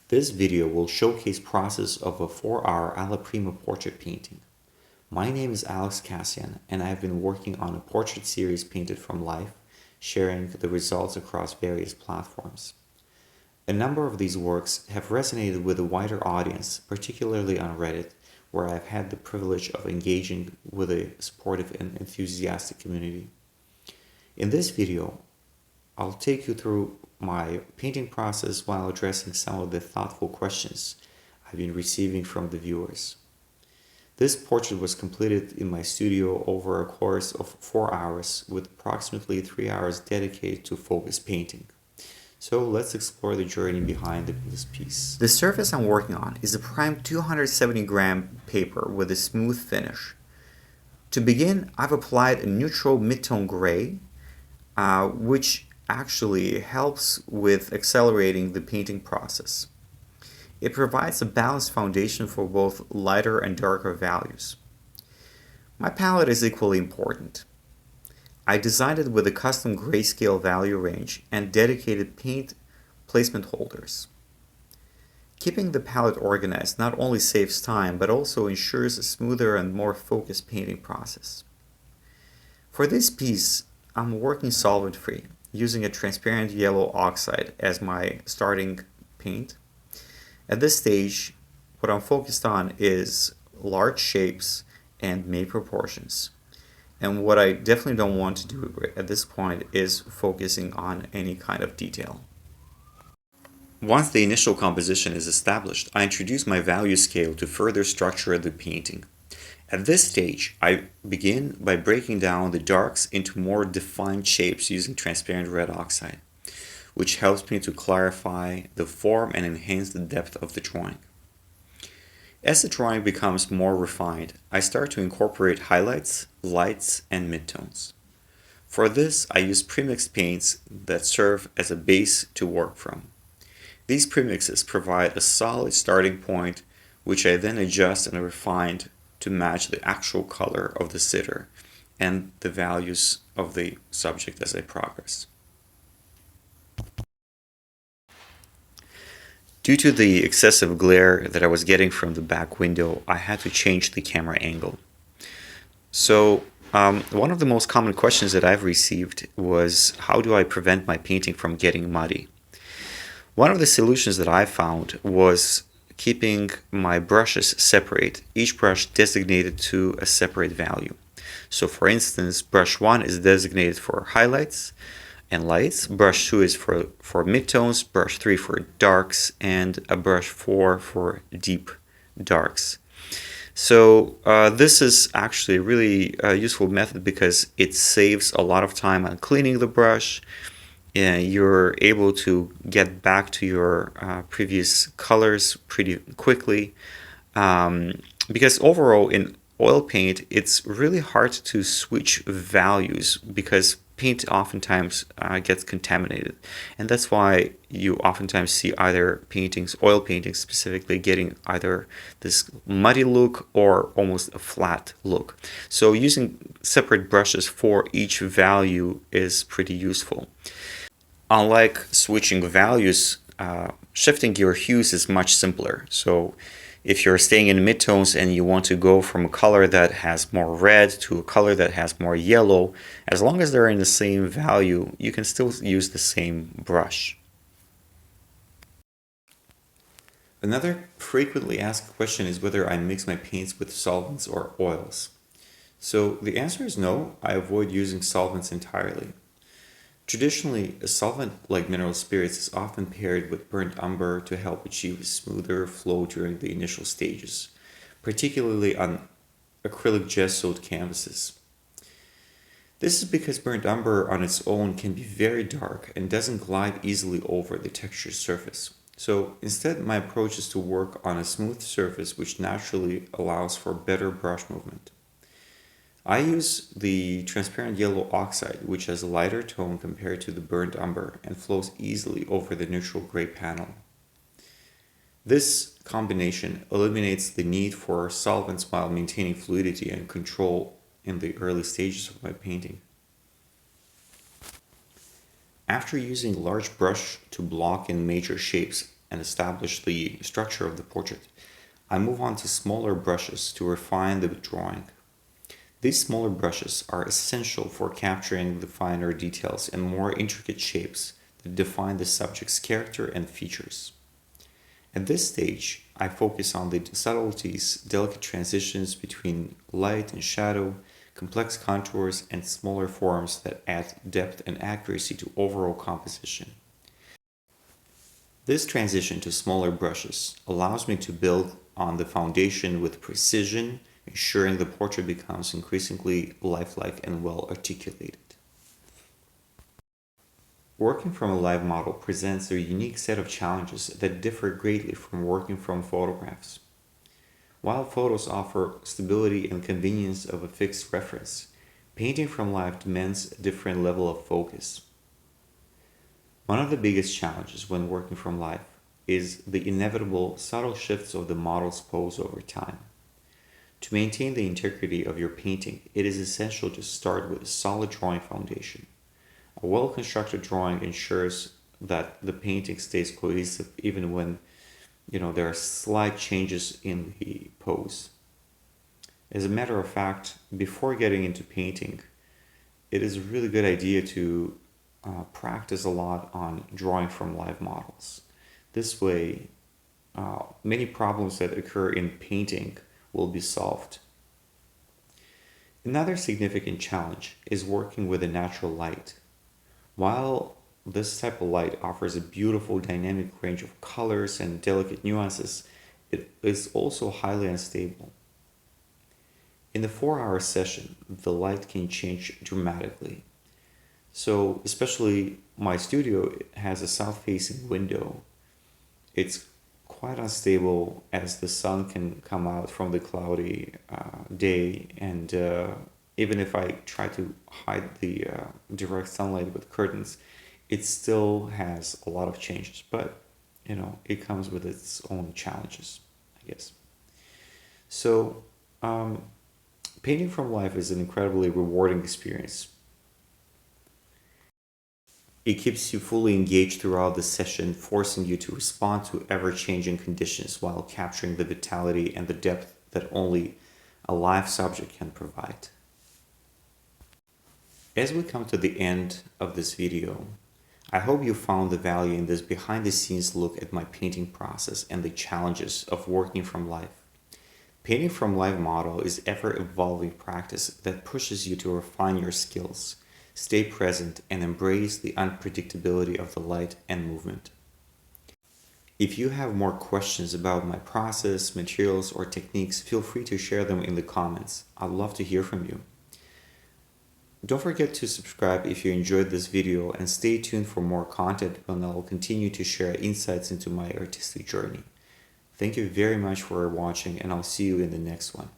This video will showcase process of a 4-hour Alla Prima portrait painting. My name is Alex Cassian and I have been working on a portrait series painted from life, sharing the results across various platforms. A number of these works have resonated with a wider audience, particularly on Reddit, where I've had the privilege of engaging with a supportive and enthusiastic community. In this video, I'll take you through my painting process while addressing some of the thoughtful questions I've been receiving from the viewers. This portrait was completed in my studio over a course of 4 hours with approximately 3 hours dedicated to focus painting. So let's explore the journey behind this piece. The surface I'm working on is a prime 270 gram paper with a smooth finish. To begin, I've applied a neutral mid-tone gray, which actually helps with accelerating the painting process. It provides a balanced foundation for both lighter and darker values. My palette is equally important. I designed it with a custom grayscale value range and dedicated paint placement holders. Keeping the palette organized not only saves time, but also ensures a smoother and more focused painting process. For this piece, I'm working solvent-free, using a transparent yellow oxide as my starting paint. At this stage, what I'm focused on is large shapes and made proportions. And what I definitely don't want to do at this point is focusing on any kind of detail. Once the initial composition is established, I introduce my value scale to further structure the painting. At this stage, I begin by breaking down the darks into more defined shapes using transparent red oxide, which helps me to clarify the form and enhance the depth of the drawing. As the drawing becomes more refined, I start to incorporate highlights, lights, and midtones. For this, I use premixed paints that serve as a base to work from. These premixes provide a solid starting point, which I then adjust and refine to match the actual color of the sitter and the values of the subject as I progress. Due to the excessive glare that I was getting from the back window, I had to change the camera angle. So one of the most common questions that I've received was, how do I prevent my painting from getting muddy? One of the solutions that I found was keeping my brushes separate, each brush designated to a separate value. So for instance, brush 1 is designated for highlights and lights, brush 2 is for midtones, brush 3 for darks, and a brush 4 for deep darks. So this is actually a really useful method because it saves a lot of time on cleaning the brush. You're able to get back to your previous colors pretty quickly, because overall in oil paint it's really hard to switch values because paint oftentimes gets contaminated, and that's why you oftentimes see either paintings, oil paintings specifically, getting either this muddy look or almost a flat look. So using separate brushes for each value is pretty useful. Unlike switching values, shifting your hues is much simpler. So if you're staying in midtones and you want to go from a color that has more red to a color that has more yellow, as long as they're in the same value, you can still use the same brush. Another frequently asked question is whether I mix my paints with solvents or oils. So the answer is no, I avoid using solvents entirely. Traditionally, a solvent like mineral spirits is often paired with burnt umber to help achieve a smoother flow during the initial stages, particularly on acrylic gessoed canvases. This is because burnt umber on its own can be very dark and doesn't glide easily over the textured surface. So instead, my approach is to work on a smooth surface which naturally allows for better brush movement. I use the transparent yellow oxide, which has a lighter tone compared to the burnt umber and flows easily over the neutral gray panel. This combination eliminates the need for solvents while maintaining fluidity and control in the early stages of my painting. After using large brush to block in major shapes, and establish the structure of the portrait, I move on to smaller brushes to refine the drawing. These smaller brushes are essential for capturing the finer details and more intricate shapes that define the subject's character and features. At this stage, I focus on the subtleties, delicate transitions between light and shadow, complex contours, and smaller forms that add depth and accuracy to overall composition. This transition to smaller brushes allows me to build on the foundation with precision, ensuring the portrait becomes increasingly lifelike and well articulated. Working from a live model presents a unique set of challenges that differ greatly from working from photographs. While photos offer stability and convenience of a fixed reference, painting from life demands a different level of focus. One of the biggest challenges when working from life is the inevitable subtle shifts of the model's pose over time. To maintain the integrity of your painting, it is essential to start with a solid drawing foundation. A well-constructed drawing ensures that the painting stays cohesive even when there are slight changes in the pose. As a matter of fact, before getting into painting, it is a really good idea to practice a lot on drawing from live models. This way, many problems that occur in painting will be solved. Another significant challenge is working with a natural light. While this type of light offers a beautiful dynamic range of colors and delicate nuances, it is also highly unstable. In the 4-hour session, the light can change dramatically. So, especially my studio has a south-facing window. It's quite unstable as the sun can come out from the cloudy day, and even if I try to hide the direct sunlight with curtains, it still has a lot of changes, but it comes with its own challenges, I guess. So painting from life is an incredibly rewarding experience. It keeps you fully engaged throughout the session, forcing you to respond to ever-changing conditions while capturing the vitality and the depth that only a live subject can provide. As we come to the end of this video, I hope you found the value in this behind-the-scenes look at my painting process and the challenges of working from life. Painting from live model is ever-evolving practice that pushes you to refine your skills, stay present, and embrace the unpredictability of the light and movement. If you have more questions about my process, materials, or techniques, feel free to share them in the comments. I'd love to hear from you. Don't forget to subscribe if you enjoyed this video, and stay tuned for more content when I will continue to share insights into my artistic journey. Thank you very much for watching, and I'll see you in the next one.